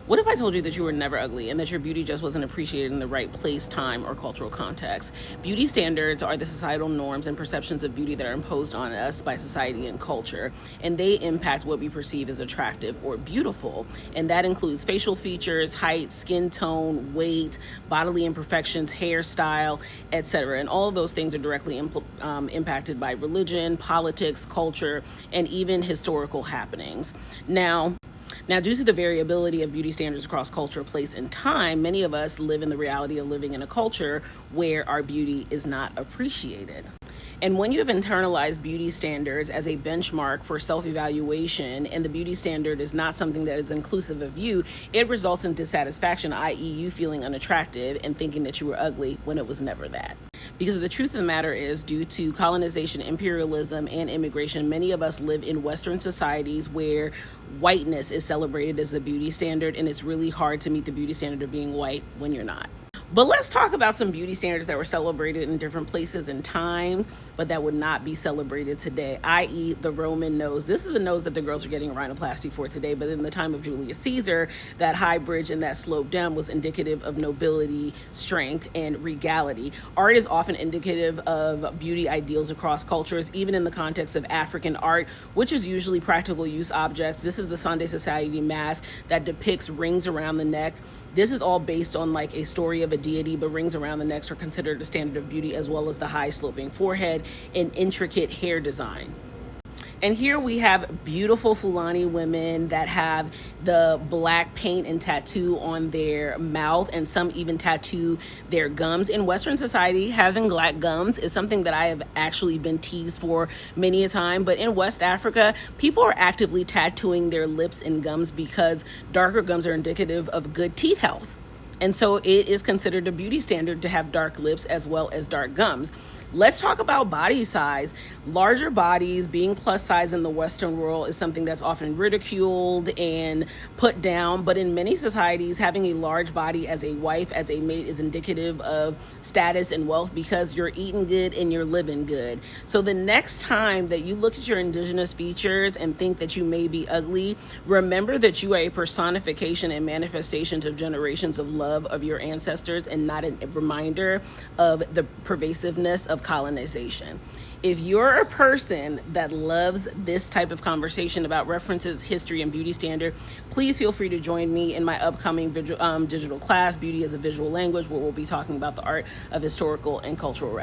What if I told you that you were never ugly and that your beauty just wasn't appreciated in the right place, time, or cultural context? Beauty standards are the societal norms and perceptions of beauty that are imposed on us by society and culture, and they impact what we perceive as attractive or beautiful. And that includes facial features, height, skin tone, weight, bodily imperfections, hairstyle, etc. And all of those things are directly impacted by religion, politics, culture, and even historical happenings. Now, due to the variability of beauty standards across culture, place, and time, many of us live in the reality of living in a culture where our beauty is not appreciated. And when you have internalized beauty standards as a benchmark for self evaluation, and the beauty standard is not something that is inclusive of you, it results in dissatisfaction, i.e., you feeling unattractive and thinking that you were ugly when it was never that. Because the truth of the matter is, due to colonization, imperialism, and immigration, many of us live in Western societies where whiteness is celebrated as the beauty standard, and it's really hard to meet the beauty standard of being white when you're not. But let's talk about some beauty standards that were celebrated in different places and times, but that would not be celebrated today, i.e. the Roman nose. This is a nose that the girls are getting a rhinoplasty for today, but in the time of Julius Caesar, that high bridge and that sloped down was indicative of nobility, strength, and regality. Art is often indicative of beauty ideals across cultures, even in the context of African art, which is usually practical use objects. This is the Sunday Society mask that depicts rings around the neck. This is all based on like a story of a deity, but rings around the neck are considered a standard of beauty, as well as the high sloping forehead and intricate hair design. And here we have beautiful Fulani women that have the black paint and tattoo on their mouth, and some even tattoo their gums. In Western society, having black gums is something that I have actually been teased for many a time. But in West Africa, people are actively tattooing their lips and gums because darker gums are indicative of good teeth health. And so it is considered a beauty standard to have dark lips as well as dark gums. Let's talk about body size. Larger bodies, being plus size in the Western world, is something that's often ridiculed and put down. But in many societies, having a large body as a wife, as a mate, is indicative of status and wealth because you're eating good and you're living good. So the next time that you look at your indigenous features and think that you may be ugly, remember that you are a personification and manifestation of generations of love of your ancestors, and not a reminder of the pervasiveness of colonization. If you're a person that loves this type of conversation about references, history, and beauty standard, please feel free to join me in my upcoming digital class, Beauty as a Visual Language, where we'll be talking about the art of historical and cultural reference.